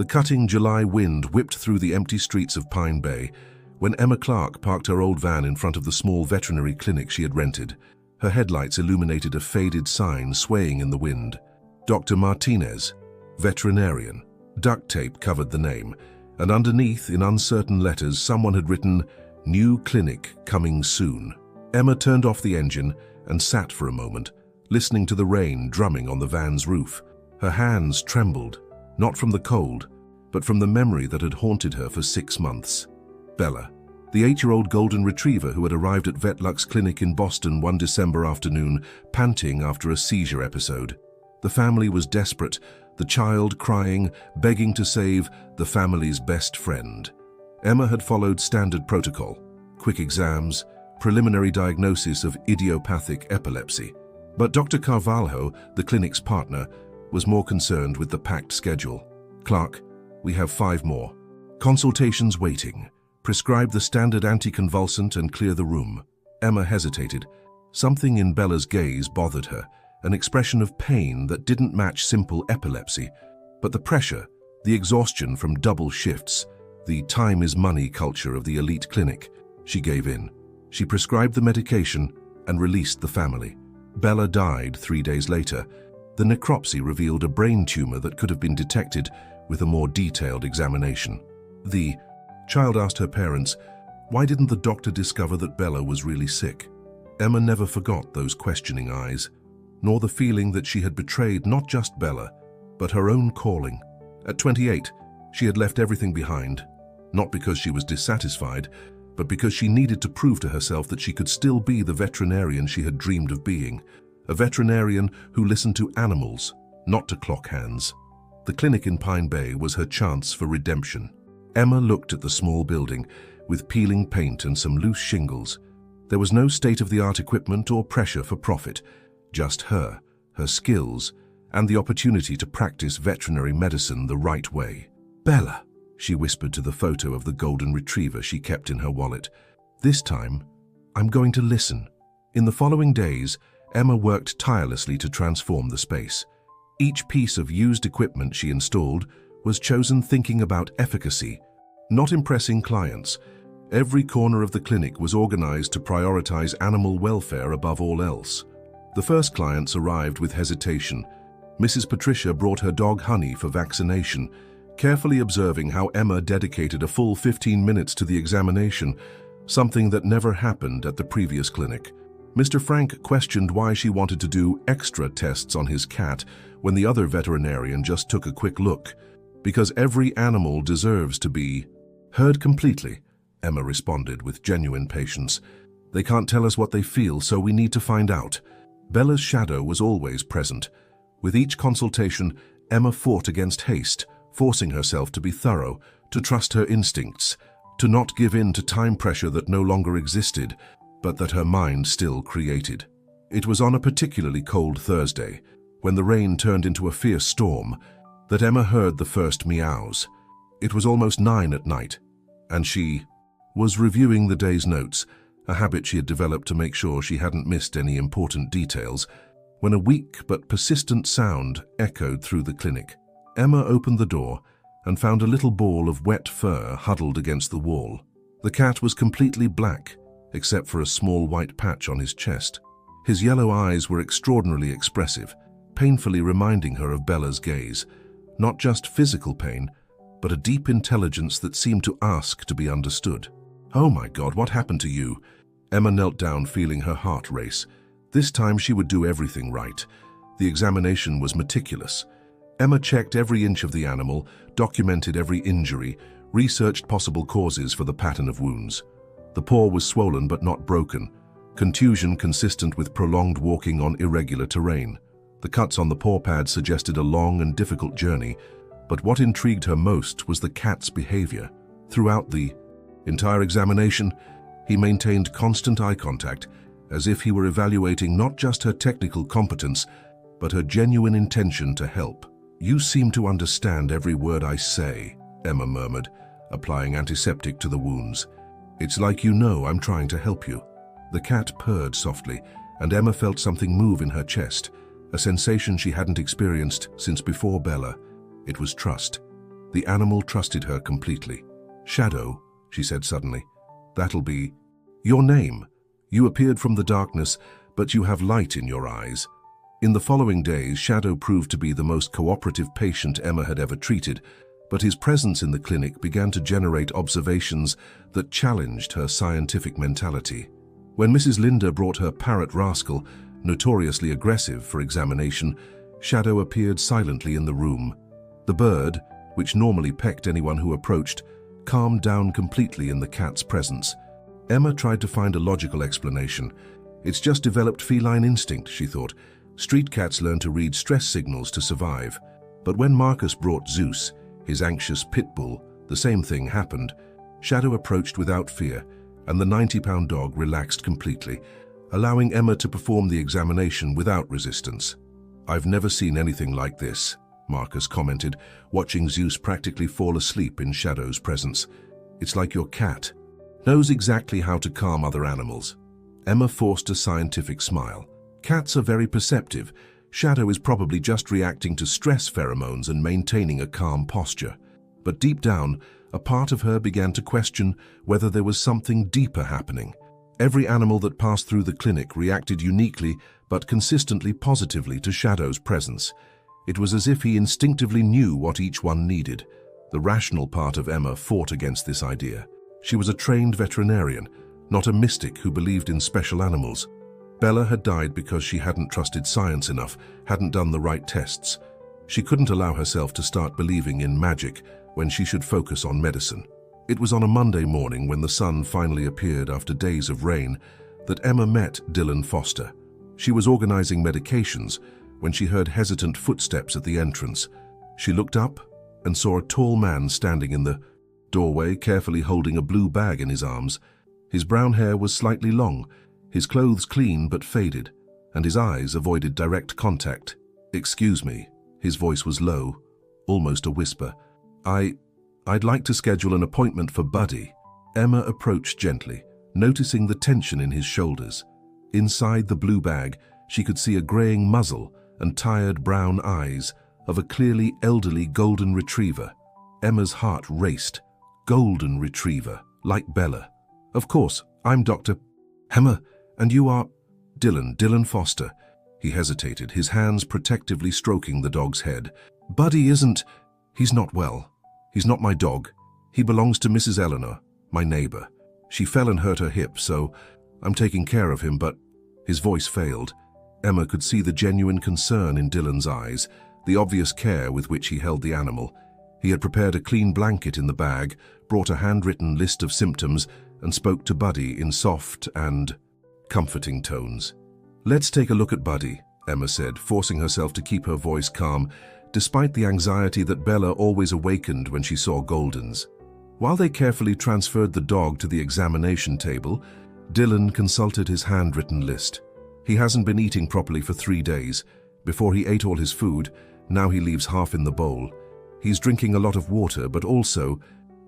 The cutting July wind whipped through the empty streets of Pine Bay when Emma Clarke parked her old van in front of the small veterinary clinic she had rented. Her headlights illuminated a faded sign swaying in the wind. Dr. Martinez, veterinarian. Duct tape covered the name, and underneath, in uncertain letters, someone had written, "New clinic coming soon." Emma turned off the engine and sat for a moment, listening to the rain drumming on the van's roof. Her hands trembled, not from the cold, but from the memory that had haunted her for 6 months. Bella, the 8-year-old golden retriever who had arrived at Vetlux Clinic in Boston one December afternoon, panting after a seizure episode. The family was desperate, the child crying, begging to save the family's best friend. Emma had followed standard protocol: quick exams, preliminary diagnosis of idiopathic epilepsy. But Dr. Carvalho, the clinic's partner, was more concerned with the packed schedule. "Clarke, we have 5 more. Consultations waiting. Prescribe the standard anticonvulsant and clear the room." Emma hesitated. Something in Bella's gaze bothered her, an expression of pain that didn't match simple epilepsy. But the pressure, the exhaustion from double shifts, the time is money culture of the elite clinic. She gave in. She prescribed the medication and released the family. Bella died 3 days later. The necropsy revealed a brain tumor that could have been detected with a more detailed examination. The child asked her parents, why didn't the doctor discover that Bella was really sick? Emma never forgot those questioning eyes, nor the feeling that she had betrayed not just Bella, but her own calling. At 28, she had left everything behind, not because she was dissatisfied, but because she needed to prove to herself that she could still be the veterinarian she had dreamed of being, a veterinarian who listened to animals, not to clock hands. The clinic in Pine Bay was her chance for redemption. Emma looked at the small building, with peeling paint and some loose shingles. There was no state-of-the-art equipment or pressure for profit, just her skills, and the opportunity to practice veterinary medicine the right way. "Bella," she whispered to the photo of the golden retriever she kept in her wallet. "This time, I'm going to listen." In the following days, Emma worked tirelessly to transform the space. Each piece of used equipment she installed was chosen thinking about efficacy, not impressing clients. Every corner of the clinic was organized to prioritize animal welfare above all else. The first clients arrived with hesitation. Mrs. Patricia brought her dog Honey for vaccination, carefully observing how Emma dedicated a full 15 minutes to the examination, something that never happened at the previous clinic. Mr. Frank questioned why she wanted to do extra tests on his cat when the other veterinarian just took a quick look. "Because every animal deserves to be heard completely," Emma responded with genuine patience. "They can't tell us what they feel, so we need to find out." Bella's shadow was always present. With each consultation, Emma fought against haste, forcing herself to be thorough, to trust her instincts, to not give in to time pressure that no longer existed, but that her mind still created. It was on a particularly cold Thursday, when the rain turned into a fierce storm, that Emma heard the first meows. It was almost 9 at night, and she was reviewing the day's notes, a habit she had developed to make sure she hadn't missed any important details, when a weak but persistent sound echoed through the clinic. Emma opened the door and found a little ball of wet fur huddled against the wall. The cat was completely black, except for a small white patch on his chest. His yellow eyes were extraordinarily expressive, painfully reminding her of Bella's gaze. Not just physical pain, but a deep intelligence that seemed to ask to be understood. "Oh my God, what happened to you?" Emma knelt down, feeling her heart race. This time she would do everything right. The examination was meticulous. Emma checked every inch of the animal, documented every injury, researched possible causes for the pattern of wounds. The paw was swollen but not broken, contusion consistent with prolonged walking on irregular terrain. The cuts on the paw pad suggested a long and difficult journey, but what intrigued her most was the cat's behavior. Throughout the entire examination, he maintained constant eye contact, as if he were evaluating not just her technical competence, but her genuine intention to help. "You seem to understand every word I say," Emma murmured, applying antiseptic to the wounds. "It's like you know I'm trying to help you." The cat purred softly, and Emma felt something move in her chest, a sensation she hadn't experienced since before Bella. It was trust. The animal trusted her completely. "Shadow," she said suddenly. "That'll be your name. You appeared from the darkness, but you have light in your eyes." In the following days, Shadow proved to be the most cooperative patient Emma had ever treated, but his presence in the clinic began to generate observations that challenged her scientific mentality. When Mrs. Linda brought her parrot Rascal, notoriously aggressive, for examination, Shadow appeared silently in the room. The bird, which normally pecked anyone who approached, calmed down completely in the cat's presence. Emma tried to find a logical explanation. "It's just developed feline instinct," she thought. "Street cats learn to read stress signals to survive." But when Marcus brought Zeus, his anxious pit bull, the same thing happened. Shadow approached without fear, and the 90-pound dog relaxed completely, allowing Emma to perform the examination without resistance. "I've never seen anything like this," Marcus commented, watching Zeus practically fall asleep in Shadow's presence. "It's like your cat knows exactly how to calm other animals." Emma forced a scientific smile. "Cats are very perceptive. Shadow is probably just reacting to stress pheromones and maintaining a calm posture." But deep down, a part of her began to question whether there was something deeper happening. Every animal that passed through the clinic reacted uniquely but consistently positively to Shadow's presence. It was as if he instinctively knew what each one needed. The rational part of Emma fought against this idea. She was a trained veterinarian, not a mystic who believed in special animals. Bella had died because she hadn't trusted science enough, hadn't done the right tests. She couldn't allow herself to start believing in magic when she should focus on medicine. It was on a Monday morning, when the sun finally appeared after days of rain, that Emma met Dylan Foster. She was organizing medications when she heard hesitant footsteps at the entrance. She looked up and saw a tall man standing in the doorway, carefully holding a blue bag in his arms. His brown hair was slightly long, his clothes clean but faded, and his eyes avoided direct contact. "Excuse me," his voice was low, almost a whisper. I'd like to schedule an appointment for Buddy." Emma approached gently, noticing the tension in his shoulders. Inside the blue bag, she could see a graying muzzle and tired brown eyes of a clearly elderly golden retriever. Emma's heart raced. Golden retriever, like Bella. "Of course, I'm Dr. Emma, and you are Dylan Foster." He hesitated, his hands protectively stroking the dog's head. "Buddy isn't. He's not well. He's not my dog. He belongs to Mrs. Eleanor, my neighbor. She fell and hurt her hip, so I'm taking care of him," but his voice failed. Emma could see the genuine concern in Dylan's eyes, the obvious care with which he held the animal. He had prepared a clean blanket in the bag, brought a handwritten list of symptoms, and spoke to Buddy in soft and comforting tones. "Let's take a look at Buddy," Emma said, forcing herself to keep her voice calm, despite the anxiety that Bella always awakened when she saw Goldens. While they carefully transferred the dog to the examination table, Dylan consulted his handwritten list. "He hasn't been eating properly for 3 days. Before he ate all his food, now he leaves half in the bowl. He's drinking a lot of water, but also,"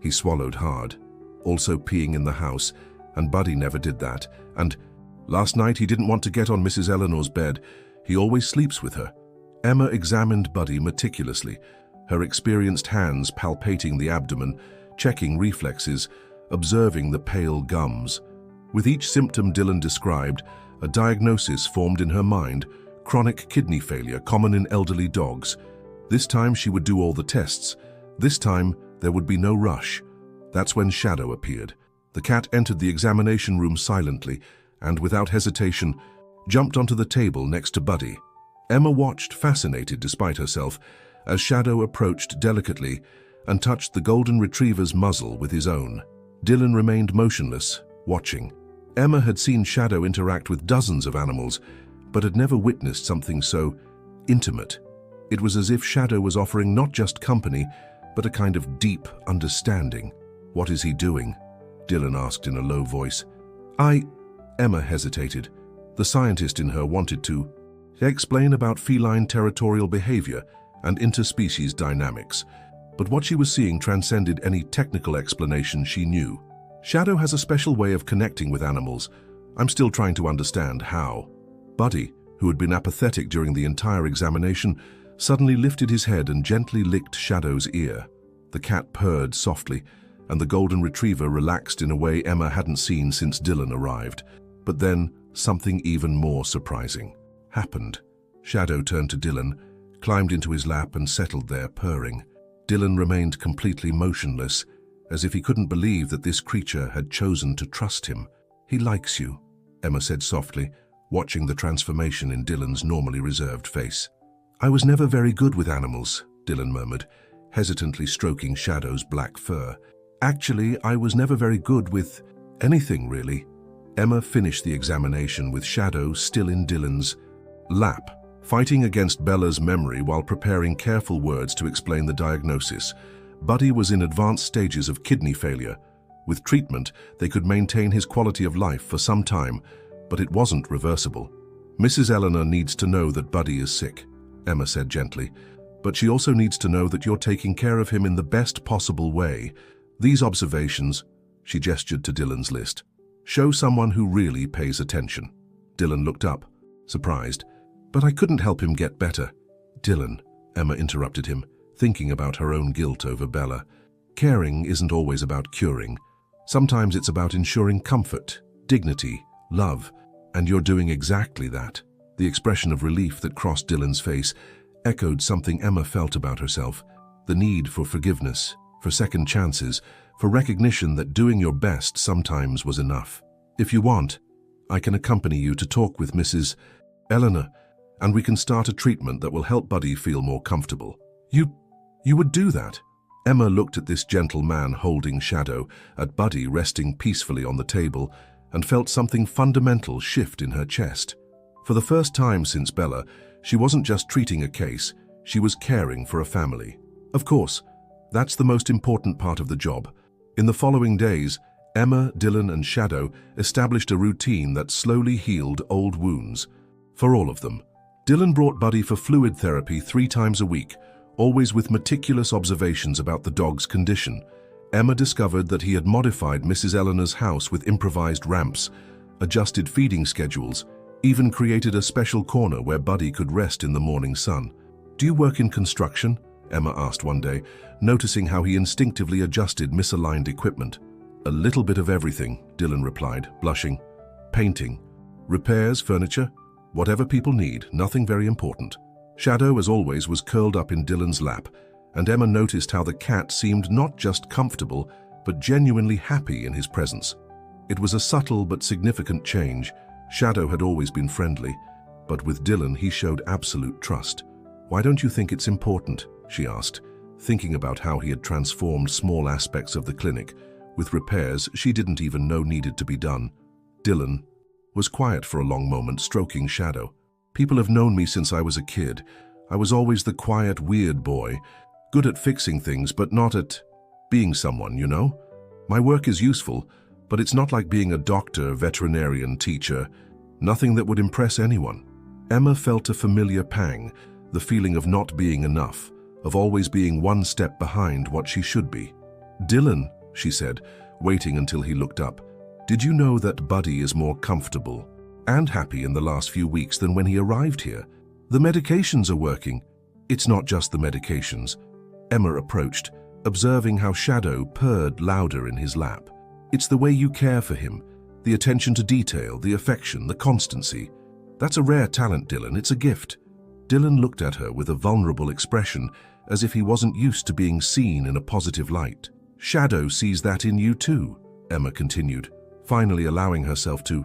he swallowed hard, "also peeing in the house, and Buddy never did that. And last night he didn't want to get on Mrs. Eleanor's bed. He always sleeps with her." Emma examined Buddy meticulously, her experienced hands palpating the abdomen, checking reflexes, observing the pale gums. With each symptom Dylan described, a diagnosis formed in her mind: chronic kidney failure, common in elderly dogs. This time she would do all the tests. This time there would be no rush. That's when Shadow appeared. The cat entered the examination room silently and, without hesitation, jumped onto the table next to Buddy. Emma watched, fascinated despite herself, as Shadow approached delicately and touched the golden retriever's muzzle with his own. Dylan remained motionless, watching. Emma had seen Shadow interact with dozens of animals, but had never witnessed something so intimate. It was as if Shadow was offering not just company, but a kind of deep understanding. "What is he doing?" Dylan asked in a low voice. Emma hesitated. The scientist in her wanted to explain about feline territorial behavior and interspecies dynamics, but what she was seeing transcended any technical explanation she knew. "Shadow has a special way of connecting with animals. I'm still trying to understand how." Buddy, who had been apathetic during the entire examination, suddenly lifted his head and gently licked Shadow's ear. The cat purred softly, and the golden retriever relaxed in a way Emma hadn't seen since Dylan arrived. But then, something even more surprising happened. Shadow turned to Dylan, climbed into his lap and settled there, purring. Dylan remained completely motionless, as if he couldn't believe that this creature had chosen to trust him. "He likes you," Emma said softly, watching the transformation in Dylan's normally reserved face. "I was never very good with animals," Dylan murmured, hesitantly stroking Shadow's black fur. "Actually, I was never very good with anything, really." Emma finished the examination with Shadow still in Dylan's lap, fighting against Bella's memory while preparing careful words to explain the diagnosis. Buddy was in advanced stages of kidney failure. With treatment, they could maintain his quality of life for some time, but it wasn't reversible. "Mrs. Eleanor needs to know that Buddy is sick," Emma said gently, "but she also needs to know that you're taking care of him in the best possible way. These observations," she gestured to Dylan's list, "show someone who really pays attention." Dylan looked up, surprised. "But I couldn't help him get better." "Dylan," Emma interrupted him, thinking about her own guilt over Bella. "Caring isn't always about curing. Sometimes it's about ensuring comfort, dignity, love, and you're doing exactly that." The expression of relief that crossed Dylan's face echoed something Emma felt about herself, the need for forgiveness, for second chances, for recognition that doing your best sometimes was enough. "If you want, I can accompany you to talk with Mrs. Eleanor, and we can start a treatment that will help Buddy feel more comfortable." You would do that?" Emma looked at this gentle man holding Shadow, at Buddy resting peacefully on the table, and felt something fundamental shift in her chest. For the first time since Bella, she wasn't just treating a case, she was caring for a family. Of course, that's the most important part of the job. In the following days, Emma, Dylan, and Shadow established a routine that slowly healed old wounds. For all of them. Dylan brought Buddy for fluid therapy 3 times a week, always with meticulous observations about the dog's condition. Emma discovered that he had modified Mrs. Eleanor's house with improvised ramps, adjusted feeding schedules, even created a special corner where Buddy could rest in the morning sun. "Do you work in construction?" Emma asked one day, noticing how he instinctively adjusted misaligned equipment. "A little bit of everything," Dylan replied, blushing. "Painting, repairs, furniture, whatever people need, nothing very important." Shadow, as always, was curled up in Dylan's lap, and Emma noticed how the cat seemed not just comfortable, but genuinely happy in his presence. It was a subtle but significant change. Shadow had always been friendly, but with Dylan he showed absolute trust. "Why don't you think it's important?" she asked, thinking about how he had transformed small aspects of the clinic, with repairs she didn't even know needed to be done. Dylan was quiet for a long moment, stroking Shadow. "People have known me since I was a kid. I was always the quiet, weird boy, good at fixing things, but not at being someone, you know? My work is useful, but it's not like being a doctor, veterinarian, teacher, nothing that would impress anyone." Emma felt a familiar pang, the feeling of not being enough, of always being one step behind what she should be. "Dylan," she said, waiting until he looked up, "did you know that Buddy is more comfortable and happy in the last few weeks than when he arrived here? The medications are working." "It's not just the medications." Emma approached, observing how Shadow purred louder in his lap. "It's the way you care for him, the attention to detail, the affection, the constancy. That's a rare talent, Dylan. It's a gift." Dylan looked at her with a vulnerable expression, as if he wasn't used to being seen in a positive light. "Shadow sees that in you too," Emma continued, finally allowing herself to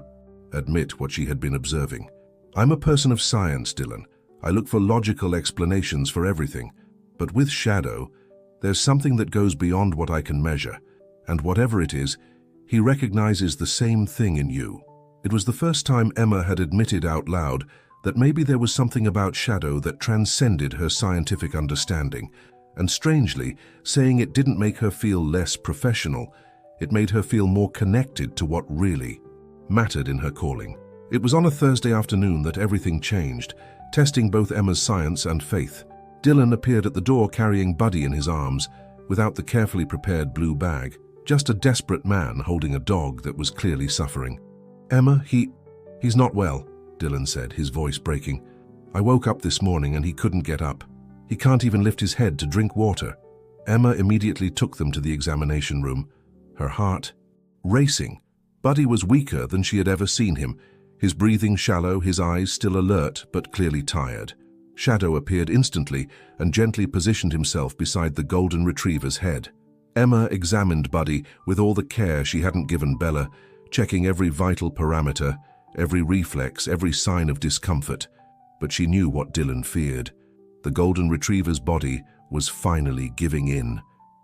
admit what she had been observing. "I'm a person of science, Dylan. I look for logical explanations for everything. But with Shadow, there's something that goes beyond what I can measure, and whatever it is, he recognizes the same thing in you." It was the first time Emma had admitted out loud that maybe there was something about Shadow that transcended her scientific understanding, and strangely, saying it didn't make her feel less professional. It made her feel more connected to what really mattered in her calling. It was on a Thursday afternoon that everything changed, testing both Emma's science and faith. Dylan appeared at the door carrying Buddy in his arms, without the carefully prepared blue bag, just a desperate man holding a dog that was clearly suffering. "Emma, he's not well," Dylan said, his voice breaking. "I woke up this morning and he couldn't get up. He can't even lift his head to drink water." Emma immediately took them to the examination room, her heart racing. Buddy was weaker than she had ever seen him, his breathing shallow, his eyes still alert but clearly tired. Shadow appeared instantly and gently positioned himself beside the golden retriever's head. Emma examined Buddy with all the care she hadn't given Bella, checking every vital parameter, every reflex, every sign of discomfort. But she knew what Dylan feared. The golden retriever's body was finally giving in.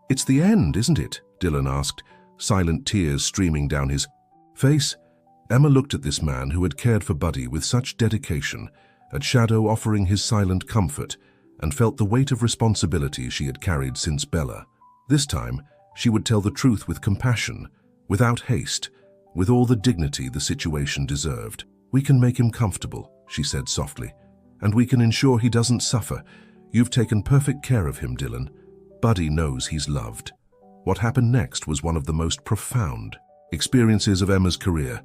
"It's the end, isn't it?" Dylan asked, silent tears streaming down his face. Emma looked at this man who had cared for Buddy with such dedication, at Shadow offering his silent comfort, and felt the weight of responsibility she had carried since Bella. This time, she would tell the truth with compassion, without haste, with all the dignity the situation deserved. "We can make him comfortable," she said softly, "and we can ensure he doesn't suffer. You've taken perfect care of him, Dylan. Buddy knows he's loved." What happened next was one of the most profound experiences of Emma's career.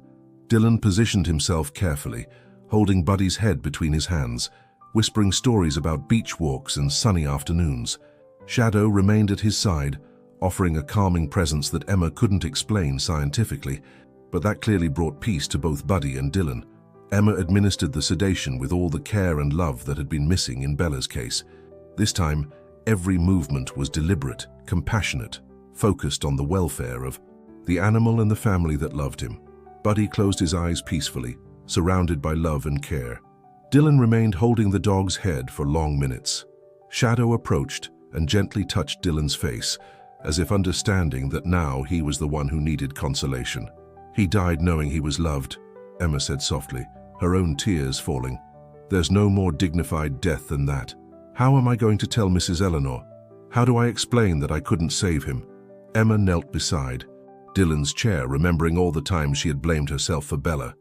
Dylan positioned himself carefully, holding Buddy's head between his hands, whispering stories about beach walks and sunny afternoons. Shadow remained at his side, offering a calming presence that Emma couldn't explain scientifically, but that clearly brought peace to both Buddy and Dylan. Emma administered the sedation with all the care and love that had been missing in Bella's case. This time, every movement was deliberate, compassionate, focused on the welfare of the animal and the family that loved him. Buddy closed his eyes peacefully, surrounded by love and care. Dylan remained holding the dog's head for long minutes. Shadow approached and gently touched Dylan's face, as if understanding that now he was the one who needed consolation. "He died knowing he was loved," Emma said softly, her own tears falling. "There's no more dignified death than that. How am I going to tell Mrs. Eleanor? How do I explain that I couldn't save him?" Emma knelt beside Dylan's chair, remembering all the times she had blamed herself for Bella.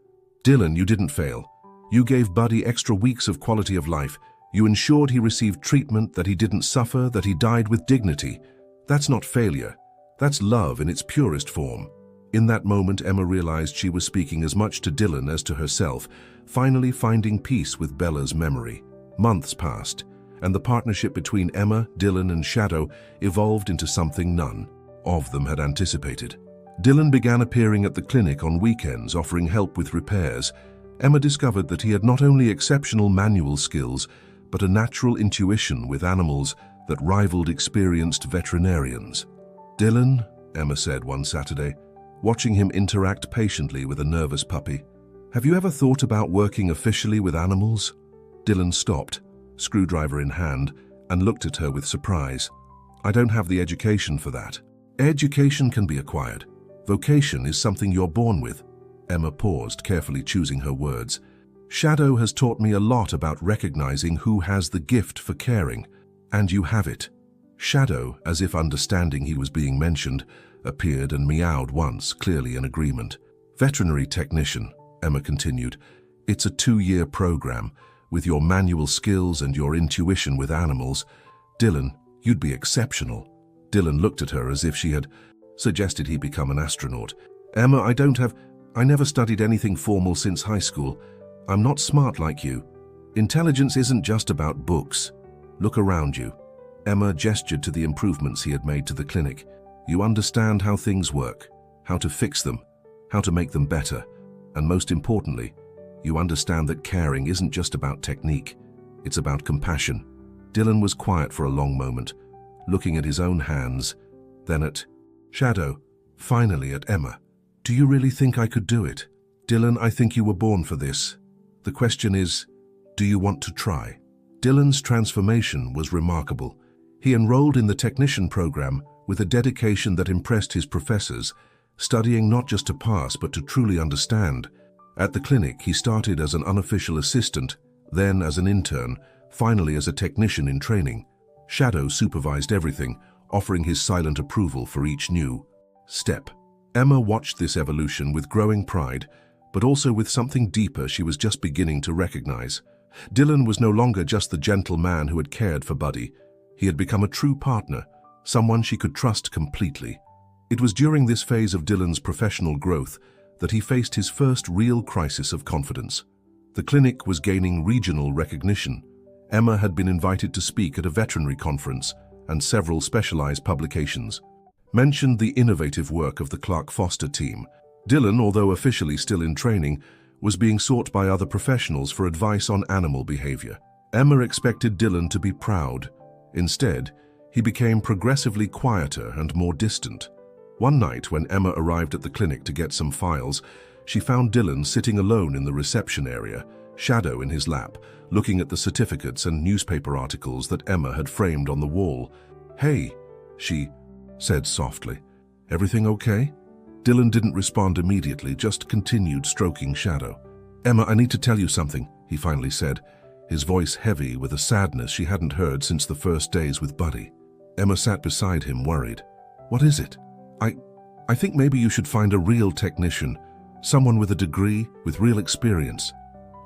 "Dylan, you didn't fail. You gave Buddy extra weeks of quality of life. You ensured he received treatment, that he didn't suffer, that he died with dignity. That's not failure. That's love in its purest form." In that moment, Emma realized she was speaking as much to Dylan as to herself, finally finding peace with Bella's memory. Months passed, and the partnership between Emma, Dylan, and Shadow evolved into something none of them had anticipated. Dylan began appearing at the clinic on weekends, offering help with repairs. Emma discovered that he had not only exceptional manual skills, but a natural intuition with animals that rivaled experienced veterinarians. "Dylan," Emma said one Saturday, watching him interact patiently with a nervous puppy, "have you ever thought about working officially with animals?" Dylan stopped, screwdriver in hand, and looked at her with surprise. "I don't have the education for that." "Education can be acquired. Vocation is something you're born with." Emma paused, carefully choosing her words. "Shadow has taught me a lot about recognizing who has the gift for caring, and you have it." Shadow, as if understanding he was being mentioned, appeared and meowed once, clearly in agreement. "Veterinary technician," Emma continued. "It's a 2-year program. With your manual skills and your intuition with animals, Dylan, you'd be exceptional." Dylan looked at her as if she had suggested he become an astronaut. "Emma, I never studied anything formal since high school. I'm not smart like you. Intelligence isn't just about books. Look around you." Emma gestured to the improvements he had made to the clinic. "You understand how things work, how to fix them, how to make them better, and most importantly, you understand that caring isn't just about technique, it's about compassion." Dylan was quiet for a long moment, looking at his own hands, then at Shadow, finally at Emma. "Do you really think I could do it?" "Dylan, I think you were born for this. The question is, do you want to try?" Dylan's transformation was remarkable. He enrolled in the technician program with a dedication that impressed his professors, studying not just to pass but to truly understand. At the clinic, he started as an unofficial assistant, then as an intern, finally as a technician in training. Shadow supervised everything, offering his silent approval for each new step. Emma watched this evolution with growing pride, but also with something deeper she was just beginning to recognize. Dylan was no longer just the gentle man who had cared for Buddy. He had become a true partner, someone she could trust completely. It was during this phase of Dylan's professional growth that he faced his first real crisis of confidence. The clinic was gaining regional recognition. Emma had been invited to speak at a veterinary conference, and several specialized publications. Mentioned the innovative work of the Clarke Foster team. Dylan, although officially still in training, was being sought by other professionals for advice on animal behavior. Emma expected Dylan to be proud. Instead, he became progressively quieter and more distant. One night, when Emma arrived at the clinic to get some files, she found Dylan sitting alone in the reception area, Shadow in his lap, looking at the certificates and newspaper articles that Emma had framed on the wall. "Hey," she said softly. "Everything okay?" Dylan didn't respond immediately, just continued stroking Shadow. "Emma, I need to tell you something," he finally said, his voice heavy with a sadness she hadn't heard since the first days with Buddy. Emma sat beside him, worried. "What is it?" I think maybe you should find a real technician, someone with a degree, with real experience."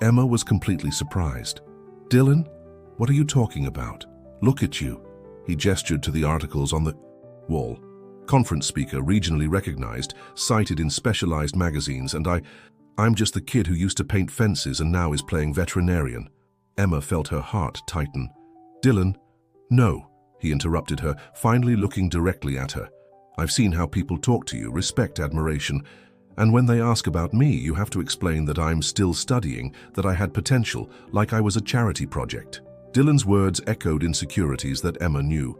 Emma was completely surprised. "Dylan, what are you talking about? Look at you." He gestured to the articles on the wall. "Conference speaker, regionally recognized, cited in specialized magazines, and I'm just the kid who used to paint fences and now is playing veterinarian." Emma felt her heart tighten. "Dylan, no," he interrupted her, finally looking directly at her. "I've seen how people talk to you, respect, admiration, and when they ask about me, you have to explain that I'm still studying, that I had potential, like I was a charity project." Dylan's words echoed insecurities that Emma knew.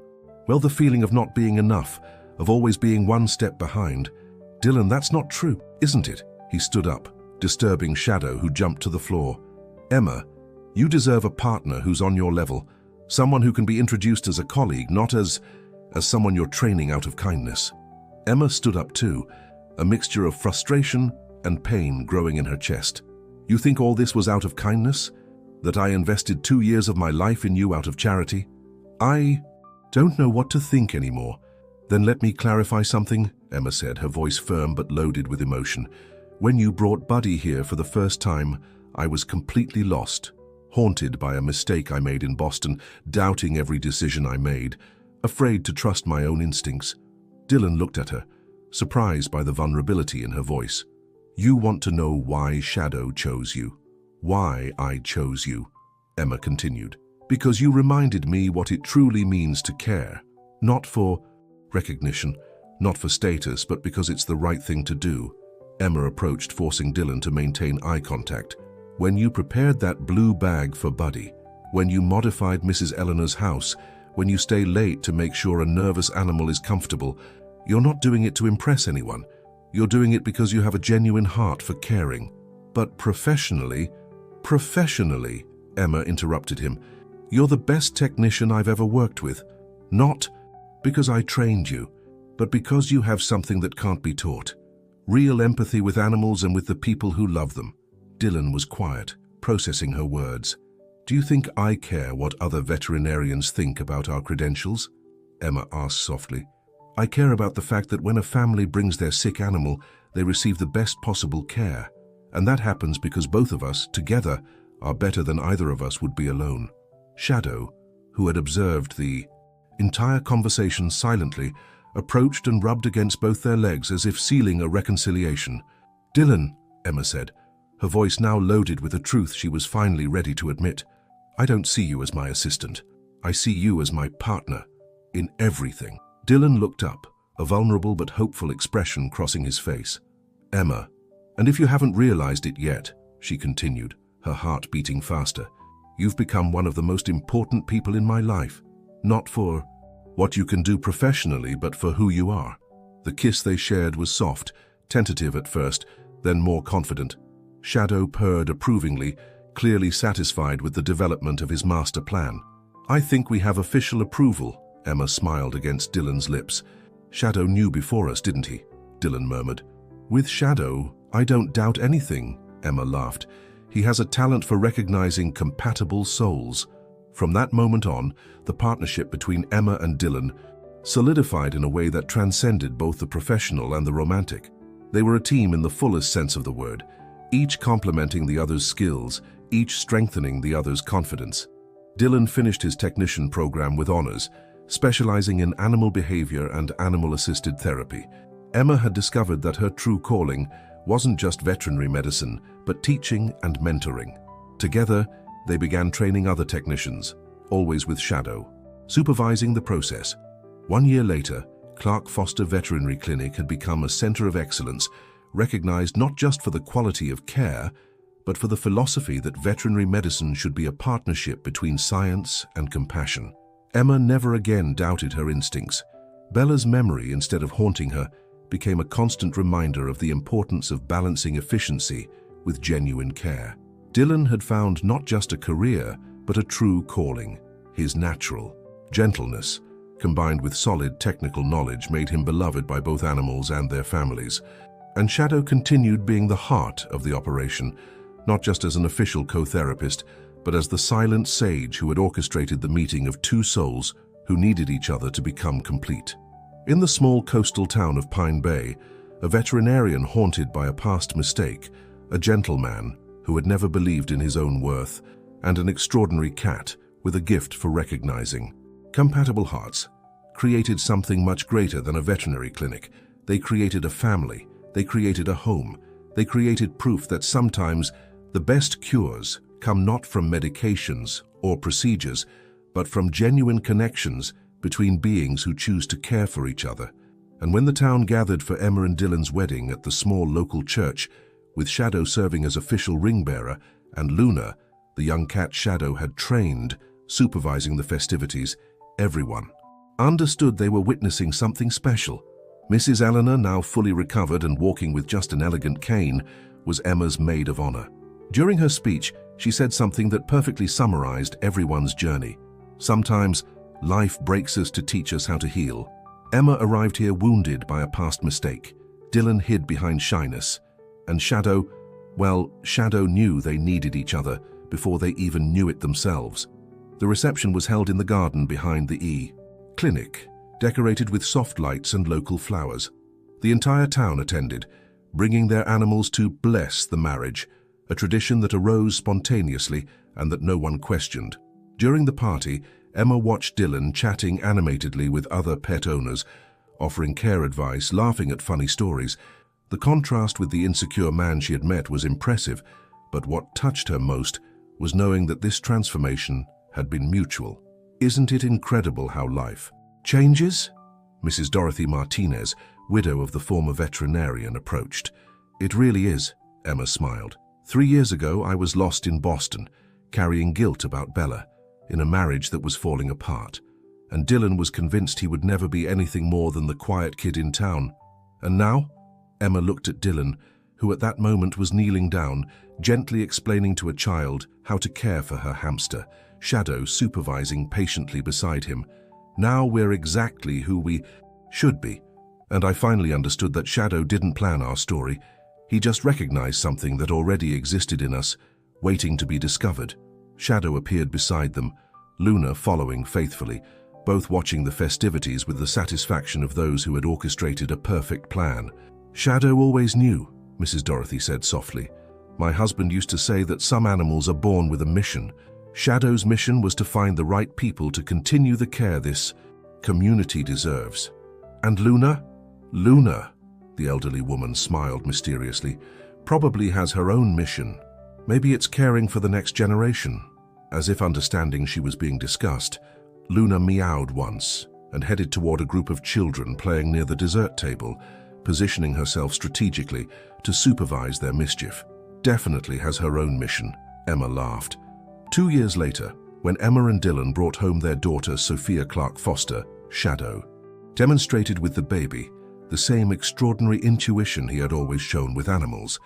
Well, the feeling of not being enough, of always being one step behind. "Dylan, that's not true, isn't it?" He stood up, disturbing Shadow, who jumped to the floor. "Emma, you deserve a partner who's on your level, someone who can be introduced as a colleague, not as someone you're training out of kindness." Emma stood up too, a mixture of frustration and pain growing in her chest. "You think all this was out of kindness? That I invested 2 years of my life in you out of charity? I don't know what to think anymore." "Then let me clarify something," Emma said, her voice firm but loaded with emotion. "When you brought Buddy here for the first time, I was completely lost, haunted by a mistake I made in Boston, doubting every decision I made, afraid to trust my own instincts." Dylan looked at her, surprised by the vulnerability in her voice. "You want to know why Shadow chose you? Why I chose you?" Emma continued. "Because you reminded me what it truly means to care, not for recognition, not for status, but because it's the right thing to do." Emma approached, forcing Dylan to maintain eye contact. "When you prepared that blue bag for Buddy, when you modified Mrs. Eleanor's house, when you stay late to make sure a nervous animal is comfortable, you're not doing it to impress anyone. You're doing it because you have a genuine heart for caring. But professionally, Emma interrupted him, "you're the best technician I've ever worked with. Not because I trained you, but because you have something that can't be taught. Real empathy with animals and with the people who love them." Dylan was quiet, processing her words. "Do you think I care what other veterinarians think about our credentials?" Emma asked softly. "I care about the fact that when a family brings their sick animal, they receive the best possible care. And that happens because both of us, together, are better than either of us would be alone." Shadow, who had observed the entire conversation silently, approached and rubbed against both their legs as if sealing a reconciliation. "Dylan," Emma said, her voice now loaded with a truth she was finally ready to admit. "I don't see you as my assistant. I see you as my partner. In everything." Dylan looked up, a vulnerable but hopeful expression crossing his face. "Emma, and if you haven't realized it yet," she continued, her heart beating faster, "you've become one of the most important people in my life. Not for what you can do professionally, but for who you are." The kiss they shared was soft, tentative at first, then more confident. Shadow purred approvingly, clearly satisfied with the development of his master plan. "I think we have official approval," Emma smiled against Dylan's lips. "Shadow knew before us, didn't he?" Dylan murmured. "With Shadow, I don't doubt anything," Emma laughed. "He has a talent for recognizing compatible souls." From that moment on, the partnership between Emma and Dylan solidified in a way that transcended both the professional and the romantic. They were a team in the fullest sense of the word, each complementing the other's skills, each strengthening the other's confidence. Dylan finished his technician program with honors, specializing in animal behavior and animal-assisted therapy. Emma had discovered that her true calling wasn't just veterinary medicine, but teaching and mentoring. Together, they began training other technicians, always with Shadow, supervising the process. 1 year later, Clarke Foster Veterinary Clinic had become a center of excellence, recognized not just for the quality of care, but for the philosophy that veterinary medicine should be a partnership between science and compassion. Emma never again doubted her instincts. Bella's memory, instead of haunting her, became a constant reminder of the importance of balancing efficiency with genuine care. Dylan had found not just a career, but a true calling. His natural gentleness, combined with solid technical knowledge, made him beloved by both animals and their families. And Shadow continued being the heart of the operation, not just as an official co-therapist, but as the silent sage who had orchestrated the meeting of two souls who needed each other to become complete. In the small coastal town of Pine Bay, a veterinarian haunted by a past mistake, a gentleman who had never believed in his own worth, and an extraordinary cat with a gift for recognizing. Compatible hearts created something much greater than a veterinary clinic. They created a family. They created a home. They created proof that sometimes the best cures come not from medications or procedures, but from genuine connections between beings who choose to care for each other. And when the town gathered for Emma and Dylan's wedding at the small local church, with Shadow serving as official ring bearer and Luna, the young cat Shadow had trained, supervising the festivities, everyone understood they were witnessing something special. Mrs. Eleanor, now fully recovered and walking with just an elegant cane, was Emma's maid of honor. During her speech, she said something that perfectly summarized everyone's journey. Sometimes, life breaks us to teach us how to heal. Emma arrived here wounded by a past mistake. Dylan hid behind shyness. And Shadow, well, Shadow knew they needed each other before they even knew it themselves. The reception was held in the garden behind the clinic, decorated with soft lights and local flowers. The entire town attended, bringing their animals to bless the marriage, a tradition that arose spontaneously and that no one questioned. During the party, Emma watched Dylan chatting animatedly with other pet owners, offering care advice, laughing at funny stories. The contrast with the insecure man she had met was impressive, but what touched her most was knowing that this transformation had been mutual. Isn't it incredible how life changes? Mrs. Dorothy Martinez, widow of the former veterinarian, approached. It really is, Emma smiled. 3 years ago, I was lost in Boston, carrying guilt about Bella, in a marriage that was falling apart. And Dylan was convinced he would never be anything more than the quiet kid in town. And now? Emma looked at Dylan, who at that moment was kneeling down, gently explaining to a child how to care for her hamster, Shadow supervising patiently beside him. Now we're exactly who we should be. And I finally understood that Shadow didn't plan our story. He just recognized something that already existed in us, waiting to be discovered. Shadow appeared beside them, Luna following faithfully, both watching the festivities with the satisfaction of those who had orchestrated a perfect plan. Shadow always knew, Mrs. Dorothy said softly. My husband used to say that some animals are born with a mission. Shadow's mission was to find the right people to continue the care this community deserves. And Luna? Luna, the elderly woman smiled mysteriously, probably has her own mission. Maybe it's caring for the next generation. As if understanding she was being discussed, Luna meowed once and headed toward a group of children playing near the dessert table, positioning herself strategically to supervise their mischief. Definitely has her own mission, Emma laughed. 2 years later, when Emma and Dylan brought home their daughter Sophia Clarke Foster, Shadow demonstrated with the baby the same extraordinary intuition he had always shown with animals.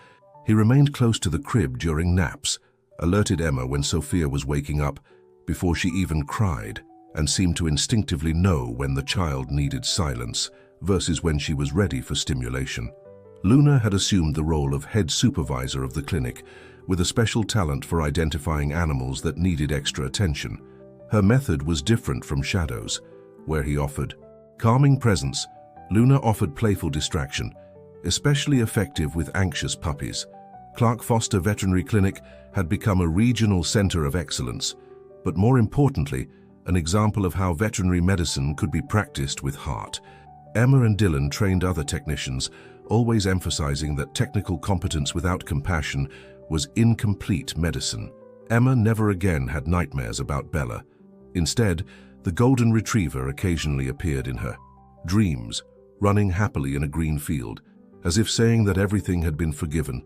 He remained close to the crib during naps, alerted Emma when Sophia was waking up before she even cried, and seemed to instinctively know when the child needed silence versus when she was ready for stimulation. Luna had assumed the role of head supervisor of the clinic, with a special talent for identifying animals that needed extra attention. Her method was different from Shadow's, where he offered calming presence. Luna offered playful distraction, especially effective with anxious puppies. Clarke Foster Veterinary Clinic had become a regional center of excellence, but more importantly, an example of how veterinary medicine could be practiced with heart. Emma and Dylan trained other technicians, always emphasizing that technical competence without compassion was incomplete medicine. Emma never again had nightmares about Bella. Instead, The golden retriever occasionally appeared in her dreams, running happily in a green field, as if saying that everything had been forgiven,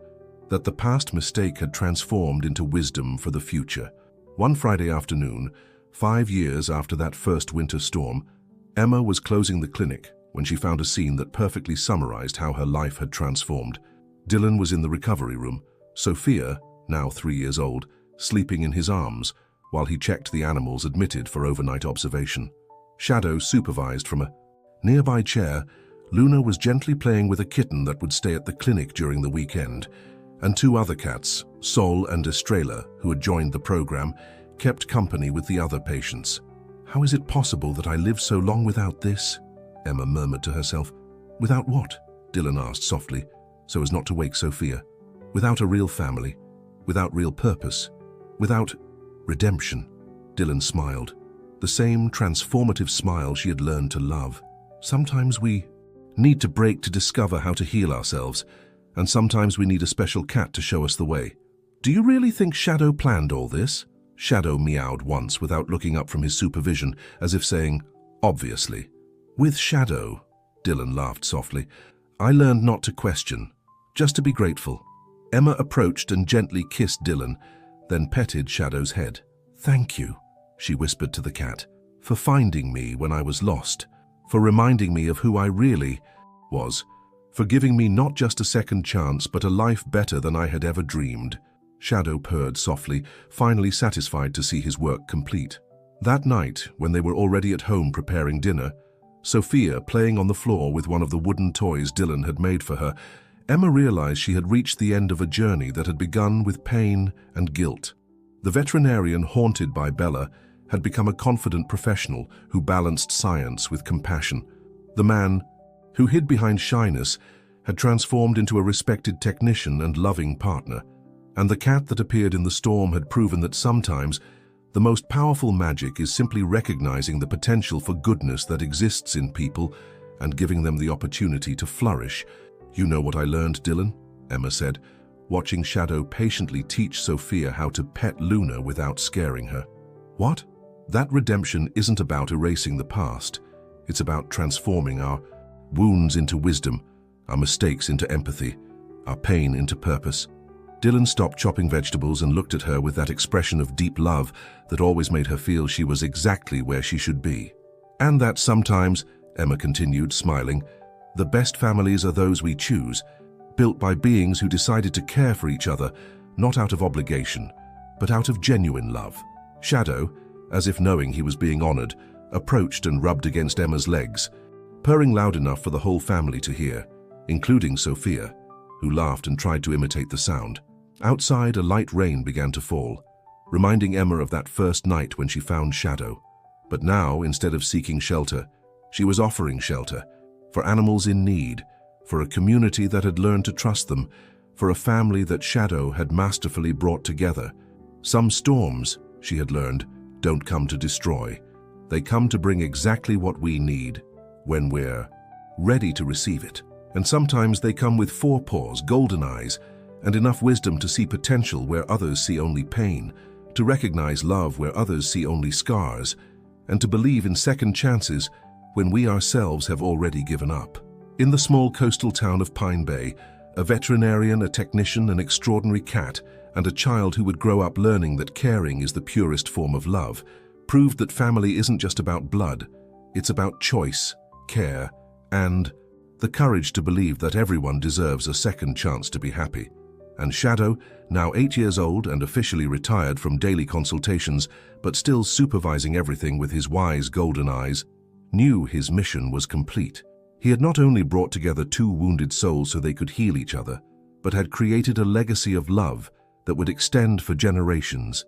that the past mistake had transformed into wisdom for the future. One Friday afternoon, 5 years after that first winter storm, Emma was closing the clinic when she found a scene that perfectly summarized how her life had transformed. Dylan was in the recovery room, Sophia, now 3 years old, sleeping in his arms, while he checked the animals admitted for overnight observation. Shadow supervised from a nearby chair. Luna was gently playing with a kitten that would stay at the clinic during the weekend, and 2 other cats, Sol and Estrella, who had joined the program, kept company with the other patients. "How is it possible that I lived so long without this?" Emma murmured to herself. "Without what?" Dylan asked softly, so as not to wake Sophia. "Without a real family, without real purpose, without redemption." Dylan smiled, the same transformative smile she had learned to love. Sometimes we need to break to discover how to heal ourselves, and sometimes we need a special cat to show us the way. "Do you really think Shadow planned all this?" Shadow meowed once without looking up from his supervision, as if saying, "Obviously." "With Shadow," Dylan laughed softly, "I learned not to question, just to be grateful." Emma approached and gently kissed Dylan, then petted Shadow's head. "Thank you," she whispered to the cat, "for finding me when I was lost, for reminding me of who I really was, for giving me not just a second chance but a life better than I had ever dreamed." Shadow purred softly, finally satisfied to see his work complete. That night, when they were already at home preparing dinner, Sophia playing on the floor with one of the wooden toys Dylan had made for her, Emma realized she had reached the end of a journey that had begun with pain and guilt. The veterinarian haunted by Bella had become a confident professional who balanced science with compassion. The man, who hid behind shyness, had transformed into a respected technician and loving partner. And the cat that appeared in the storm had proven that sometimes the most powerful magic is simply recognizing the potential for goodness that exists in people and giving them the opportunity to flourish. "You know what I learned, Dylan?" Emma said, watching Shadow patiently teach Sophia how to pet Luna without scaring her. "What?" "That redemption isn't about erasing the past. It's about transforming our wounds into wisdom, our mistakes into empathy, our pain into purpose." Dylan stopped chopping vegetables and looked at her with that expression of deep love that always made her feel she was exactly where she should be. "And that sometimes," Emma continued, smiling, "the best families are those we choose, built by beings who decided to care for each other, not out of obligation, but out of genuine love." Shadow, as if knowing he was being honored, approached and rubbed against Emma's legs, purring loud enough for the whole family to hear, including Sophia, who laughed and tried to imitate the sound. Outside, a light rain began to fall, reminding Emma of that first night when she found Shadow. But now, instead of seeking shelter, she was offering shelter for animals in need, for a community that had learned to trust them, for a family that Shadow had masterfully brought together. Some storms, she had learned, don't come to destroy. They come to bring exactly what we need, when we're ready to receive it. And sometimes they come with 4 paws, golden eyes, and enough wisdom to see potential where others see only pain, to recognize love where others see only scars, and to believe in second chances when we ourselves have already given up. In the small coastal town of Pine Bay, a veterinarian, a technician, an extraordinary cat, and a child who would grow up learning that caring is the purest form of love, proved that family isn't just about blood, it's about choice, care, and the courage to believe that everyone deserves a second chance to be happy. And Shadow, now 8 years old and officially retired from daily consultations, but still supervising everything with his wise golden eyes, knew his mission was complete. He had not only brought together 2 wounded souls so they could heal each other, but had created a legacy of love that would extend for generations.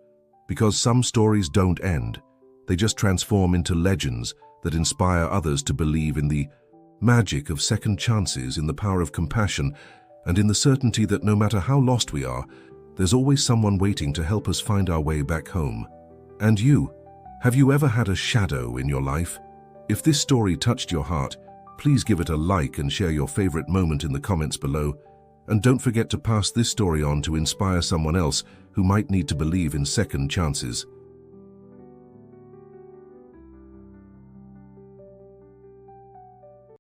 Because some stories don't end, they just transform into legends that inspire others to believe in the magic of second chances, in the power of compassion, and in the certainty that no matter how lost we are, there's always someone waiting to help us find our way back home. And you, have you ever had a shadow in your life? If this story touched your heart, please give it a like and share your favorite moment in the comments below. And don't forget to pass this story on to inspire someone else who might need to believe in second chances.